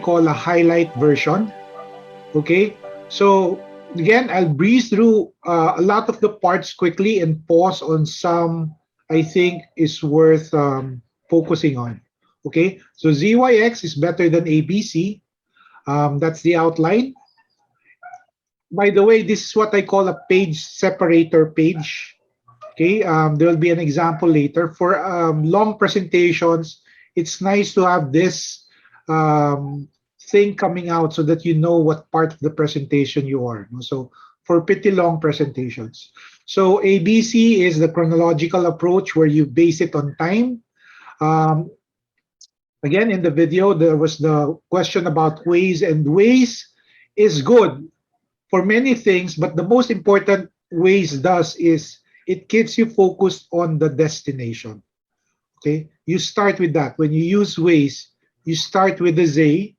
call a highlight version. Okay, so again, I'll breeze through a lot of the parts quickly and pause on some I think is worth focusing on. Okay, so ZYX is better than ABC. That's the outline. By the way, this is what I call a page separator page. Okay, there will be an example later. For long presentations, it's nice to have this um, thing coming out so that you know what part of the presentation you are. No? So for pretty long presentations. So ABC is the chronological approach where you base it on time. Um, Again, in the video, there was the question about ways, and ways is good for many things, but the most important ways does is it keeps you focused on the destination. Okay, you start with that. When you use ways, you start with the Z,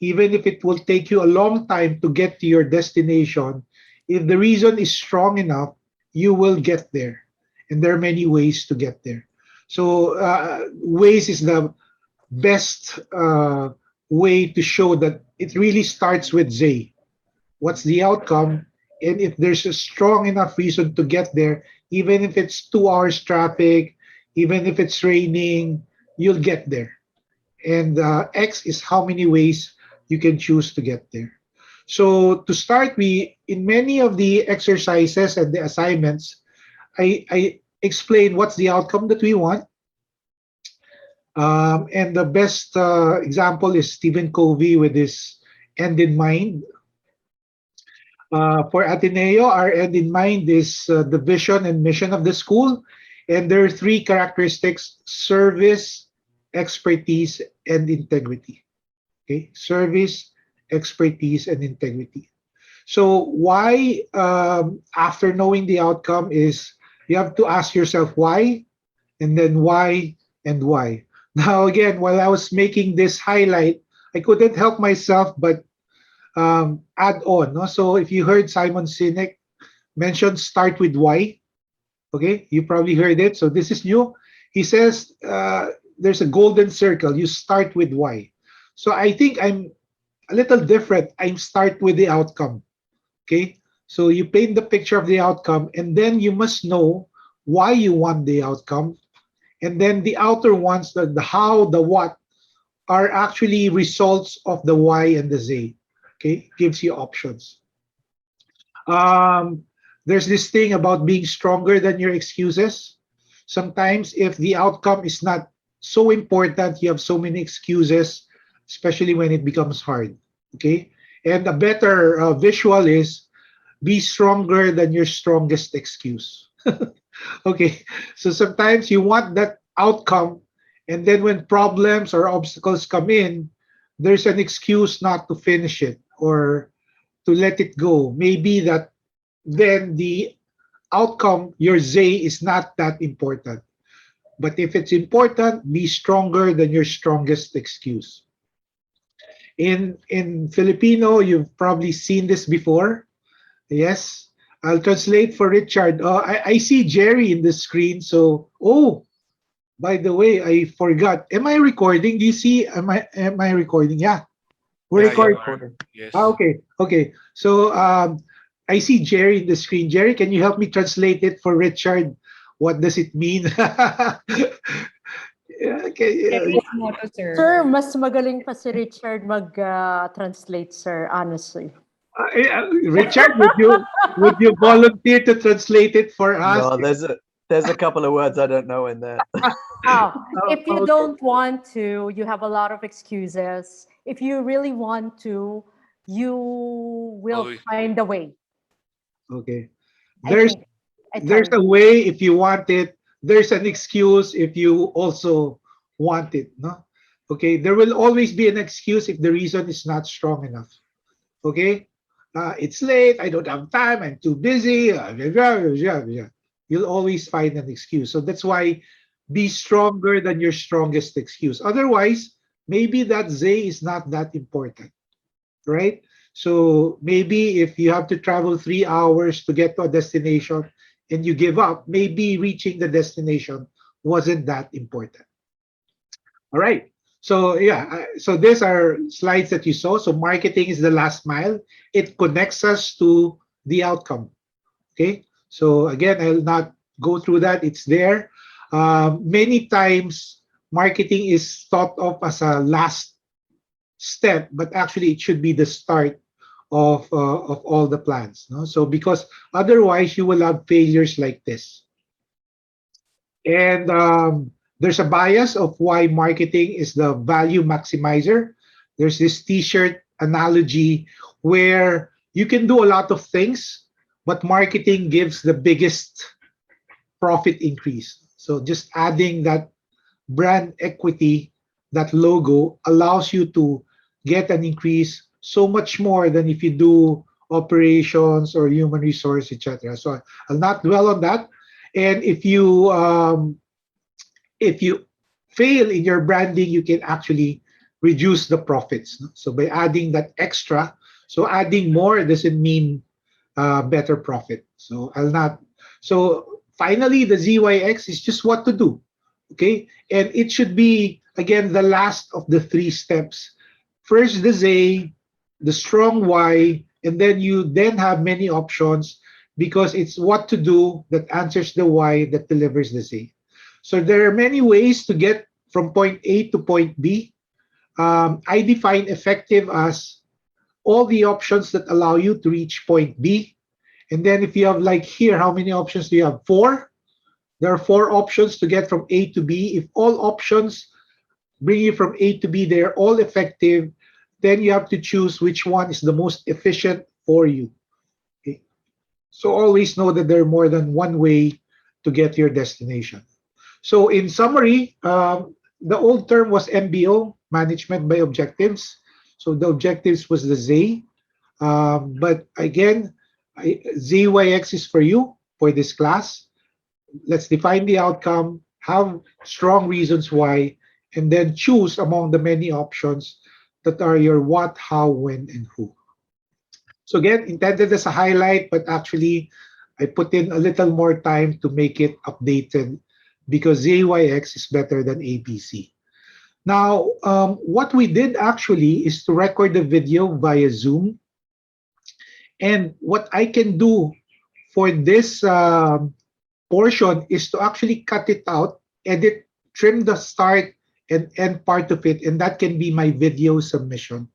even if it will take you a long time to get to your destination. If the reason is strong enough, you will get there, and there are many ways to get there. So ways is the best way to show that it really starts with Z. What's the outcome? And if there's a strong enough reason to get there, even if it's 2 hours traffic, even if it's raining, you'll get there. And X is how many ways you can choose to get there. So to start, we in many of the exercises and the assignments, I explain what's the outcome that we want. And the best example is Stephen Covey with his end in mind. For Ateneo, our end in mind is the vision and mission of the school. And there are three characteristics: service, expertise, and integrity. Okay, service, expertise, and integrity. So why, after knowing the outcome, is you have to ask yourself why, and then why, and why. Now, again, while I was making this highlight, I couldn't help myself but add on. No? So if you heard Simon Sinek mention start with why, okay, you probably heard it. So this is new. He says there's a golden circle. You start with why. So I think I'm a little different. I start with the outcome. Okay, so you paint the picture of the outcome, and then you must know why you want the outcome, and then the outer ones, the how, the what, are actually results of the why and the z. Okay, gives you options. There's this thing about being stronger than your excuses. Sometimes if the outcome is not so important, you have so many excuses, especially when it becomes hard. Okay, and a better visual is be stronger than your strongest excuse. Okay, so sometimes you want that outcome, and then when problems or obstacles come in, there's an excuse not to finish it or to let it go. Maybe that then the outcome, your Z, is not that important. But if it's important, be stronger than your strongest excuse. In Filipino, you've probably seen this before. Yes, I'll translate for Richard. I see Jerry in the screen. So, oh, by the way, I forgot. Am I recording? Do you see? Am I recording? Yeah, we're Yeah, you recording. are. Ah, Yes. okay, okay. So I see Jerry in the screen. Jerry, can you help me translate it for Richard? What does it mean? Yeah, okay, Take moto, Sir, sir. mas magaling pa si Richard mag-translate, sir, honestly. Richard, would you volunteer to translate it for us? No, there's a couple of words I don't know in there. Oh, Oh, if you okay. don't want to, you have a lot of excuses. If you really want to, you will Always. find a way. Okay. I There's think. I tell there's you. a way if you want it. There's an excuse if you also want it. No. Okay. There will always be an excuse if the reason is not strong enough. Okay. It's late. I don't have time. I'm too busy. You'll always find an excuse. So that's why be stronger than your strongest excuse. Otherwise, maybe that Z is not that important, right? So maybe if you have to travel 3 hours to get to a destination and you give up, maybe reaching the destination wasn't that important. All right. So yeah, so these are slides that you saw. So marketing is the last mile. It connects us to the outcome. Okay. So again, I'll not go through that. It's there. Many times, marketing is thought of as a last step, but actually it should be the start of all the plans. No? So because otherwise you will have failures like this. And there's a bias of why marketing is the value maximizer. There's this T-shirt analogy where you can do a lot of things, but marketing gives the biggest profit increase. So just adding that brand equity, that logo allows you to get an increase so much more than if you do operations or human resource, etc. So I'll not dwell on that. And if you fail in your branding, you can actually reduce the profits. No? So by adding that extra, so adding more doesn't mean better profit. So I'll not. So finally, the ZYX is just what to do. Okay, and it should be again the last of the three steps. First the Z, the strong Y, and then you then have many options because it's what to do that answers the Y that delivers the Z. So there are many ways to get from point A to point B. I define effective as all the options that allow you to reach point B. And then if you have like here, how many options do you have? Four. There are four options to get from A to B. If all options bring you from A to B, they're all effective, then you have to choose which one is the most efficient for you. Okay? So always know that there are more than one way to get your destination. So in summary, the old term was MBO, management by objectives. So the objectives was the Z. But again, ZYX is for you for this class. Let's define the outcome, have strong reasons why, and then choose among the many options that are your what, how, when, and who. So again, intended as a highlight, but actually I put in a little more time to make it updated because ZYX is better than ABC. Now, what we did actually is to record the video via Zoom. And what I can do for this portion is to actually cut it out, edit, trim the start and end part of it, and that can be my video submission.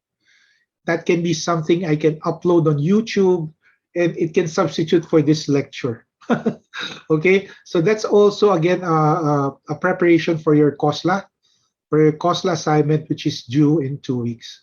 That can be something I can upload on YouTube, and it can substitute for this lecture. Okay, so that's also again a preparation for your COSLA, assignment, which is due in 2 weeks.